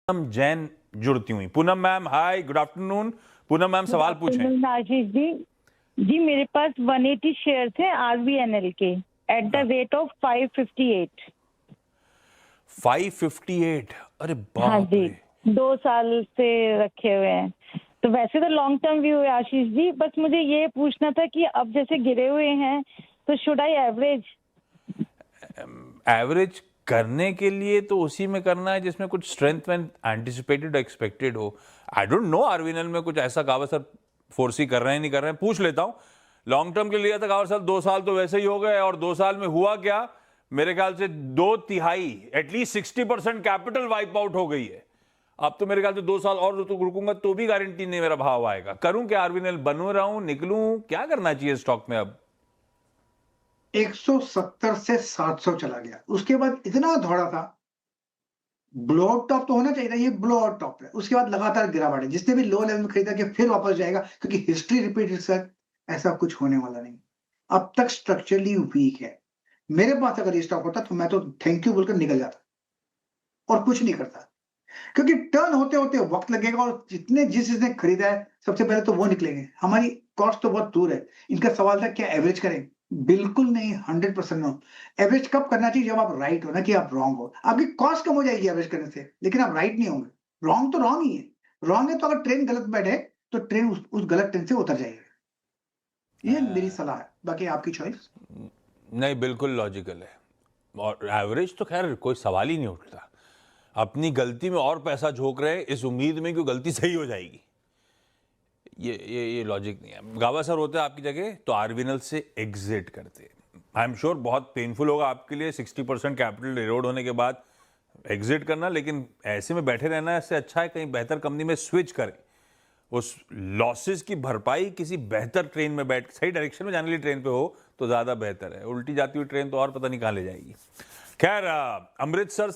पूनम जैन जुड़ती हुई। Poonam ma'am hi, good afternoon. Poonam ma'am सवाल पूछें। आशीष जी, जी मेरे पास 180 शेयर थे RVNL के एट द रेट ऑफ 558। 558? अरे हाँ बाप जी, रे। 2 साल से रखे हुए हैं। तो वैसे तो लॉन्ग टर्म व्यू है आशीष जी, बस मुझे ये पूछना था कि अब जैसे गिरे हुए हैं तो शुड आई एवरेज? एवरेज करने के लिए तो उसी में करना है जिसमें कुछ स्ट्रेंथ एंड एंटिसिपेटेड एक्सपेक्टेड हो। आई डोंट नो आरवीएनएल में कुछ ऐसा गावत सर फोर्सी कर रहे हैं नहीं कर रहे हैं, पूछ लेता हूं। लॉन्ग टर्म के लिए था गावत सर, 2 साल तो वैसे ही हो गए, और 2 साल में हुआ क्या, मेरे ख्याल से 2/3 एटलीस्ट 60% कैपिटल वाइप आउट हो गई है। अब तो मेरे ख्याल से 2 साल और तो रुकूंगा तो भी गारंटी नहीं मेरा भाव आएगा। करूं क्या, आरवीएनएल बनू रहूं, निकलूं, क्या करना चाहिए स्टॉक में अब? 170 से 700 चला गया, उसके बाद इतना दौड़ा था। ब्लोआउट टॉप तो होना चाहिए था, ये ब्लोआउट टॉप है। उसके बाद लगातार गिरावट है। जिसने भी लो लेवल में खरीदा कि फिर वापस जाएगा, क्योंकि हिस्ट्री रिपीट सर, ऐसा कुछ होने वाला नहीं। अब तक स्ट्रक्चरली वीक है। मेरे पास अगर ये स्टॉक होता तो मैं तो थैंक यू बोलकर निकल जाता और कुछ नहीं करता, क्योंकि टर्न होते होते वक्त लगेगा, और जिसने खरीदा है सबसे पहले तो वो निकलेंगे। हमारी कॉस्ट तो बहुत दूर है। इनका सवाल था क्या एवरेज करें, बिल्कुल नहीं, 100% नो। एवरेज कब करना चाहिए, जब आप राइट हो, ना कि आप रॉन्ग हो। आपकी कॉस्ट कम हो जाएगी एवरेज करने से, लेकिन आप राइट नहीं होंगे। रॉन्ग तो रॉन्ग ही है। रॉन्ग है तो अगर ट्रेन गलत बैठे तो ट्रेन उस गलत ट्रेन से उतर जाएगी। ये मेरी सलाह है, बाकी आपकी चॉइस। नहीं, बिल्कुल लॉजिकल है। और एवरेज तो खैर कोई सवाल ही नहीं उठता। अपनी गलती में और पैसा झोंक रहे हैं इस उम्मीद में कि गलती सही हो जाएगी, ये लॉजिक नहीं है। गावा सर होते आपकी जगह तो आरवीएनएल से एग्जिट करते। आई एम श्योर बहुत पेनफुल होगा आपके लिए 60% कैपिटल इरोड होने के बाद एग्जिट करना, लेकिन ऐसे में बैठे रहना इससे अच्छा है कहीं बेहतर कंपनी में स्विच करें। उस लॉसेस की भरपाई किसी बेहतर ट्रेन में बैठ, सही डायरेक्शन में जाने वाली ट्रेन पे हो तो ज़्यादा बेहतर है। उल्टी जाती हुई ट्रेन तो और पता नहीं कहाँ ले जाएगी। खैर, अमृतसर